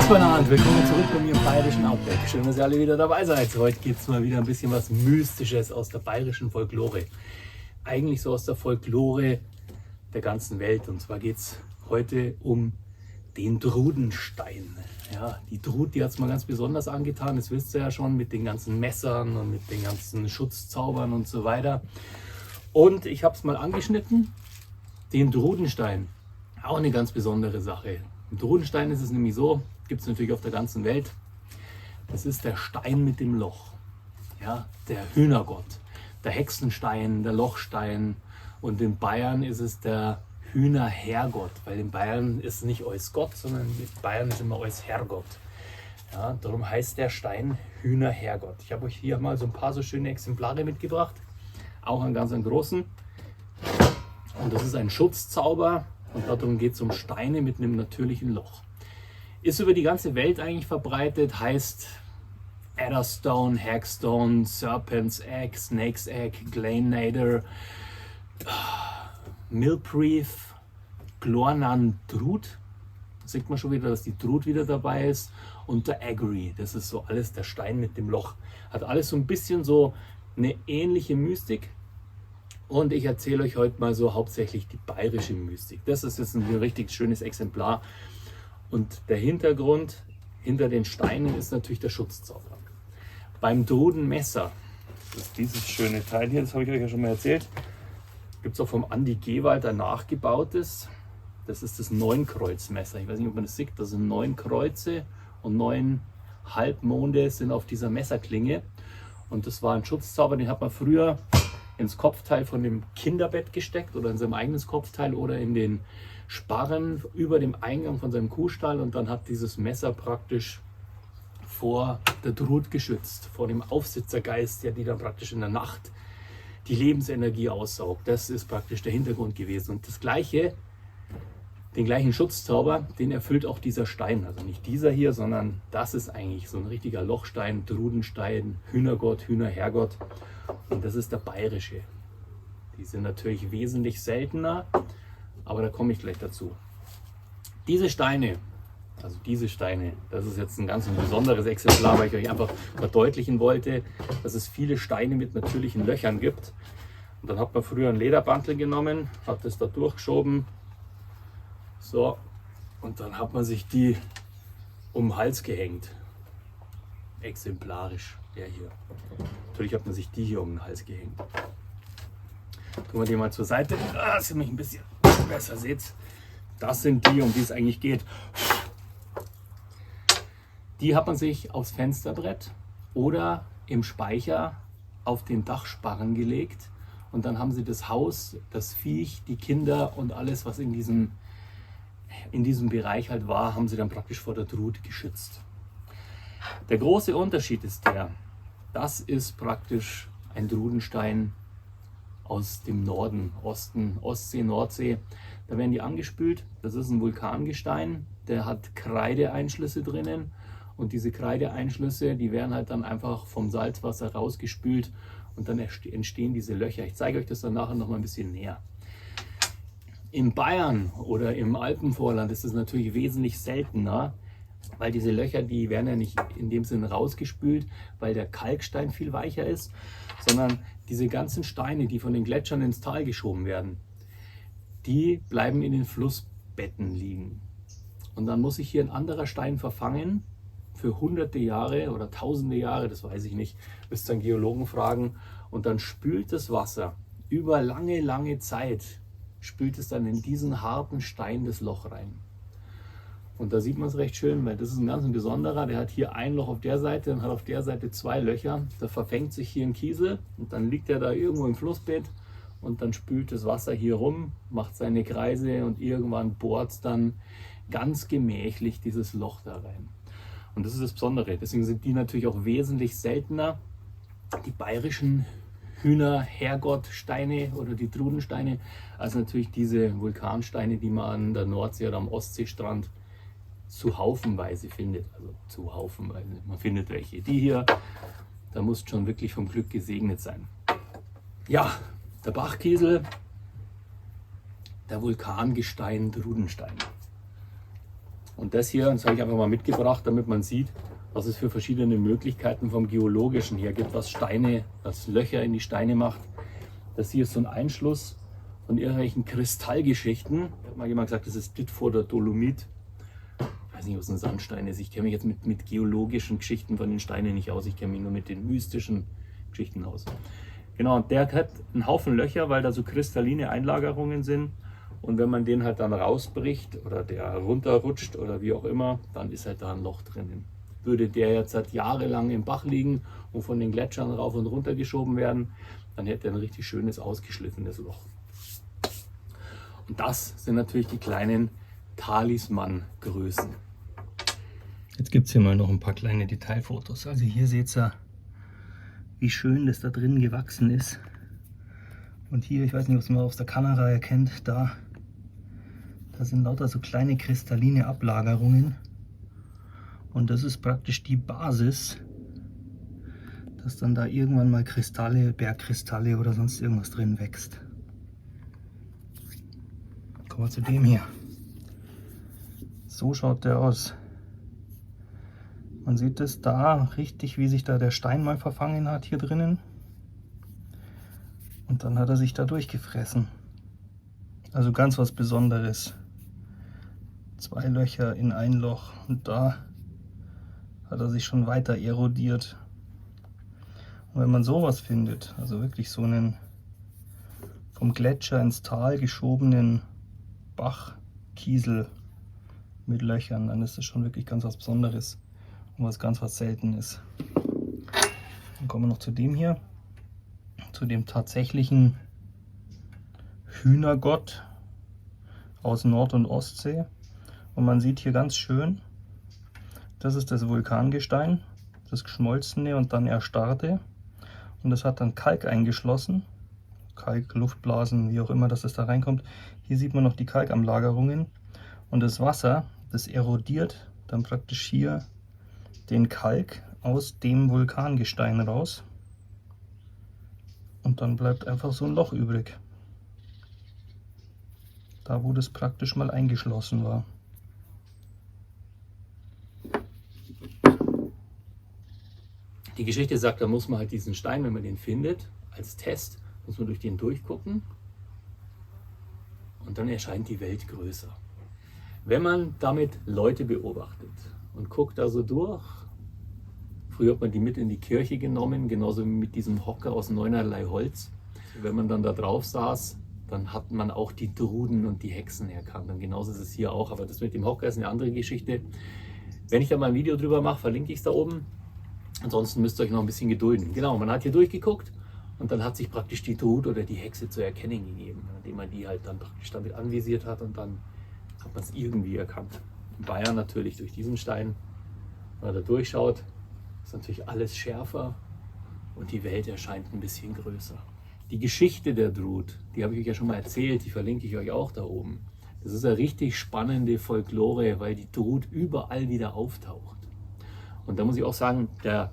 Servus miteinander, willkommen zurück bei mir im Bayerischen Outback. Schön, dass ihr alle wieder dabei seid. Heute gibt es mal wieder ein bisschen was Mystisches aus der bayerischen Folklore. Eigentlich so aus der Folklore der ganzen Welt. Und zwar geht es heute um den Drudenstein. Ja, die Drut, die hat es mal ganz besonders angetan, das wisst ihr ja schon, mit den ganzen Messern und mit den ganzen Schutzzaubern und so weiter. Und ich habe es mal angeschnitten, den Drudenstein. Auch eine ganz besondere Sache. Im Drudenstein ist es nämlich so, gibt es natürlich auf der ganzen Welt, das ist der Stein mit dem Loch. Ja, der Hühnergott, der Hexenstein, der Lochstein, und in Bayern ist es der Hühnerherrgott, weil in Bayern ist nicht alles Gott, sondern in Bayern ist immer alles Herrgott. Ja, darum heißt der Stein Hühnerherrgott. Ich habe euch hier mal so ein paar so schöne Exemplare mitgebracht, auch einen ganz großen. Und das ist ein Schutzzauber. Und darum geht es um Steine mit einem natürlichen Loch. Ist über die ganze Welt eigentlich verbreitet, heißt Adderstone, Hagstone, Serpent's Egg, Snake's Egg, Gleinader, Milpreef, Glornan Drut. Da sieht man schon wieder, dass die Drut wieder dabei ist. Und der Agri, das ist so alles der Stein mit dem Loch. Hat alles so ein bisschen so eine ähnliche Mystik. Und ich erzähle euch heute mal so hauptsächlich die bayerische Mystik. Das ist jetzt ein richtig schönes Exemplar. Und der Hintergrund hinter den Steinen ist natürlich der Schutzzauber. Beim Drudenmesser, das ist dieses schöne Teil hier, das habe ich euch ja schon mal erzählt, gibt es auch vom Andi Gewald ein nachgebautes. Das ist das 9-Kreuz-Messer. Ich weiß nicht, ob man das sieht. Das sind 9 Kreuze und 9 Halbmonde sind auf dieser Messerklinge. Und das war ein Schutzzauber, den hat man früher ins Kopfteil von dem Kinderbett gesteckt oder in seinem eigenes Kopfteil oder in den Sparren über dem Eingang von seinem Kuhstall, und dann hat dieses Messer praktisch vor der Drut geschützt, vor dem Aufsitzergeist, der die dann praktisch in der Nacht die Lebensenergie aussaugt. Das ist praktisch der Hintergrund gewesen. Und das Gleiche, den gleichen Schutzzauber, den erfüllt auch dieser Stein. Also nicht dieser hier, sondern das ist eigentlich so ein richtiger Lochstein, Drudenstein, Hühnergott, Hühnerherrgott. Und das ist der bayerische. Die sind natürlich wesentlich seltener, aber da komme ich gleich dazu. Diese Steine, das ist jetzt ein ganz besonderes Exemplar, weil ich euch einfach verdeutlichen wollte, dass es viele Steine mit natürlichen Löchern gibt. Und dann hat man früher einen Lederbantel genommen, hat das da durchgeschoben, so, und dann hat man sich die um den Hals gehängt. Exemplarisch, der hier. Natürlich hat man sich die hier um den Hals gehängt. Tun wir die mal zur Seite, dass ihr mich ein bisschen besser seht. Das sind die, um die es eigentlich geht. Die hat man sich aufs Fensterbrett oder im Speicher auf den Dachsparren gelegt, und dann haben sie das Haus, das Viech, die Kinder und alles, was in diesem Bereich halt war, haben sie dann praktisch vor der Drut geschützt. Der große Unterschied ist das ist praktisch ein Drudenstein aus dem Norden, Osten, Ostsee, Nordsee. Da werden die angespült. Das ist ein Vulkangestein, der hat Kreideeinschlüsse drinnen. Und diese Kreideeinschlüsse, die werden halt dann einfach vom Salzwasser rausgespült und dann entstehen diese Löcher. Ich zeige euch das dann nachher noch mal ein bisschen näher. In Bayern oder im Alpenvorland ist es natürlich wesentlich seltener, weil diese Löcher, die werden ja nicht in dem Sinne rausgespült, weil der Kalkstein viel weicher ist, sondern diese ganzen Steine, die von den Gletschern ins Tal geschoben werden, die bleiben in den Flussbetten liegen. Und dann muss sich hier ein anderer Stein verfangen für hunderte Jahre oder tausende Jahre, das weiß ich nicht, müsst ihr einen Geologen fragen, und dann spült das Wasser über lange, lange Zeit, spült es dann in diesen harten Stein das Loch rein. Und da sieht man es recht schön, weil das ist ein ganz besonderer, der hat hier ein Loch auf der Seite und hat auf der Seite 2 Löcher. Da verfängt sich hier ein Kiesel und dann liegt er da irgendwo im Flussbett und dann spült das Wasser hier rum, macht seine Kreise und irgendwann bohrt es dann ganz gemächlich dieses Loch da rein. Und das ist das Besondere. Deswegen sind die natürlich auch wesentlich seltener. Die bayerischen Hühnerherrgottsteine oder die Drudensteine, als natürlich diese Vulkansteine, die man an der Nordsee oder am Ostseestrand zu haufenweise findet. Also zu haufenweise, man findet welche. Die hier, da muss schon wirklich vom Glück gesegnet sein. Ja, der Bachkiesel, der Vulkangestein Drudenstein. Und das hier, das habe ich einfach mal mitgebracht, damit man sieht, was es für verschiedene Möglichkeiten vom Geologischen her gibt, was Löcher in die Steine macht. Das hier ist so ein Einschluss von irgendwelchen Kristallgeschichten. Ich habe mal jemand gesagt, das ist Ditforder Dolomit. Ich weiß nicht, was ein Sandstein ist. Ich kenne mich jetzt mit geologischen Geschichten von den Steinen nicht aus. Ich kenne mich nur mit den mystischen Geschichten aus. Genau, und der hat einen Haufen Löcher, weil da so kristalline Einlagerungen sind. Und wenn man den halt dann rausbricht oder der runterrutscht oder wie auch immer, dann ist halt da ein Loch drinnen. Würde der jetzt seit jahrelang im Bach liegen und von den Gletschern rauf und runter geschoben werden, dann hätte er ein richtig schönes, ausgeschliffenes Loch. Und das sind natürlich die kleinen Talisman-Größen. Jetzt gibt es hier mal noch ein paar kleine Detailfotos. Also hier seht ihr, wie schön das da drin gewachsen ist. Und hier, ich weiß nicht, ob man aus der Kamera erkennt, da sind lauter so kleine kristalline Ablagerungen. Und das ist praktisch die Basis, dass dann da irgendwann mal Kristalle, Bergkristalle oder sonst irgendwas drin wächst. Kommen wir zu dem hier. So schaut der aus. Man sieht es da richtig, wie sich da der Stein mal verfangen hat hier drinnen. Und dann hat er sich da durchgefressen. Also ganz was Besonderes. 2 Löcher in ein Loch und da hat er sich schon weiter erodiert. Und wenn man sowas findet, also wirklich so einen vom Gletscher ins Tal geschobenen Bachkiesel mit Löchern, dann ist das schon wirklich ganz was Besonderes und was Seltenes. Dann kommen wir noch zu dem hier, zu dem tatsächlichen Hühnergott aus Nord- und Ostsee. Und man sieht hier ganz schön, das ist das Vulkangestein, das geschmolzene und dann erstarrte. Und das hat dann Kalk eingeschlossen. Kalk, Luftblasen, wie auch immer, dass es da reinkommt. Hier sieht man noch die Kalkamlagerungen. Und das Wasser, das erodiert dann praktisch hier den Kalk aus dem Vulkangestein raus. Und dann bleibt einfach so ein Loch übrig. Da, wo das praktisch mal eingeschlossen war. Die Geschichte sagt, da muss man halt diesen Stein, wenn man den findet, als Test, muss man durch den durchgucken und dann erscheint die Welt größer. Wenn man damit Leute beobachtet und guckt da so durch, früher hat man die mit in die Kirche genommen, genauso wie mit diesem Hocker aus 9erlei Holz. Wenn man dann da drauf saß, dann hat man auch die Druden und die Hexen erkannt. Und genauso ist es hier auch, aber das mit dem Hocker ist eine andere Geschichte. Wenn ich da mal ein Video drüber mache, verlinke ich es da oben. Ansonsten müsst ihr euch noch ein bisschen gedulden. Genau, man hat hier durchgeguckt und dann hat sich praktisch die Drut oder die Hexe zu erkennen gegeben, indem man die halt dann praktisch damit anvisiert hat und dann hat man es irgendwie erkannt. In Bayern natürlich durch diesen Stein, wenn man da durchschaut, ist natürlich alles schärfer und die Welt erscheint ein bisschen größer. Die Geschichte der Drut, die habe ich euch ja schon mal erzählt, die verlinke ich euch auch da oben. Das ist eine richtig spannende Folklore, weil die Drut überall wieder auftaucht. Und da muss ich auch sagen, der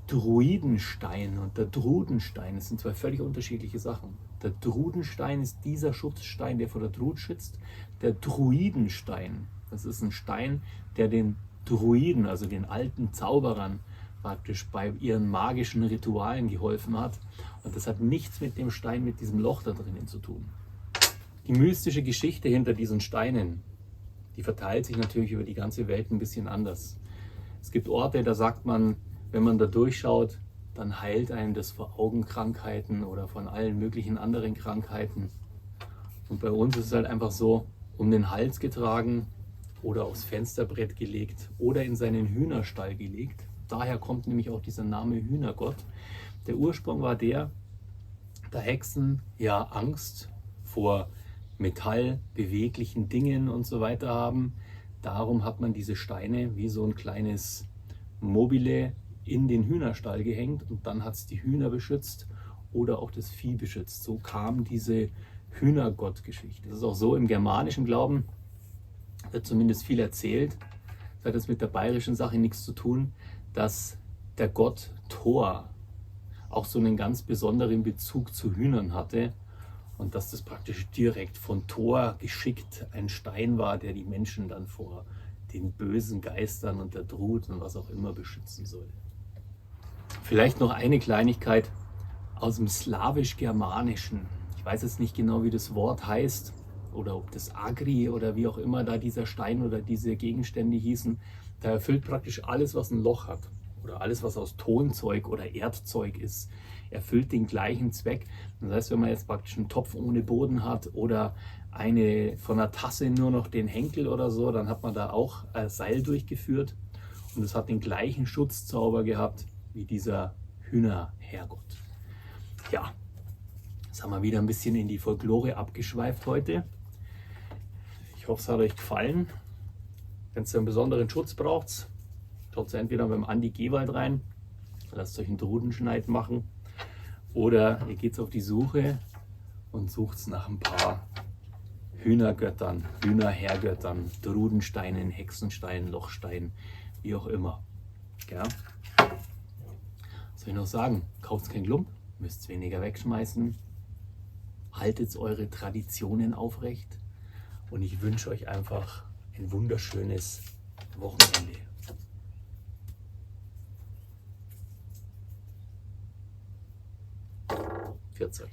Druidenstein und der Drudenstein, das sind zwei völlig unterschiedliche Sachen. Der Drudenstein ist dieser Schutzstein, der vor der Drut schützt. Der Druidenstein, das ist ein Stein, der den Druiden, also den alten Zauberern, praktisch bei ihren magischen Ritualen geholfen hat. Und das hat nichts mit dem Stein, mit diesem Loch da drinnen zu tun. Die mystische Geschichte hinter diesen Steinen, die verteilt sich natürlich über die ganze Welt ein bisschen anders. Es gibt Orte, da sagt man, wenn man da durchschaut, dann heilt einem das vor Augenkrankheiten oder von allen möglichen anderen Krankheiten. Und bei uns ist es halt einfach so, um den Hals getragen oder aufs Fensterbrett gelegt oder in seinen Hühnerstall gelegt. Daher kommt nämlich auch dieser Name Hühnergott. Der Ursprung war der, da Hexen ja Angst vor Metall, beweglichen Dingen und so weiter haben. Darum hat man diese Steine wie so ein kleines Mobile in den Hühnerstall gehängt und dann hat es die Hühner beschützt oder auch das Vieh beschützt. So kam diese Hühnergott-Geschichte. Das ist auch so im germanischen Glauben, wird zumindest viel erzählt. Das hat jetzt mit der bayerischen Sache nichts zu tun, dass der Gott Thor auch so einen ganz besonderen Bezug zu Hühnern hatte Und dass das praktisch direkt von Thor geschickt ein Stein war, der die Menschen dann vor den bösen Geistern und der Drut und was auch immer beschützen soll. Vielleicht noch eine Kleinigkeit aus dem Slawisch-Germanischen. Ich weiß jetzt nicht genau, wie das Wort heißt oder ob das Agri oder wie auch immer da dieser Stein oder diese Gegenstände hießen. Da erfüllt praktisch alles, was ein Loch hat oder alles, was aus Tonzeug oder Erdzeug ist, erfüllt den gleichen Zweck. Das heißt, wenn man jetzt praktisch einen Topf ohne Boden hat oder von einer Tasse nur noch den Henkel oder so, dann hat man da auch ein Seil durchgeführt und es hat den gleichen Schutzzauber gehabt wie dieser Hühnerherrgott. Ja, jetzt haben wir wieder ein bisschen in die Folklore abgeschweift heute. Ich hoffe, es hat euch gefallen. Wenn ihr einen besonderen Schutz braucht, schaut entweder beim Andi Gewald rein, lasst euch einen Drudenschneid machen, oder ihr geht auf die Suche und sucht nach ein paar Hühnergöttern, Hühnerhergöttern, Drudensteinen, Hexensteinen, Lochsteinen, wie auch immer. Ja? Was soll ich noch sagen? Kauft kein Klump, müsst weniger wegschmeißen, haltet eure Traditionen aufrecht und ich wünsche euch einfach ein wunderschönes Wochenende. Pfiat euch.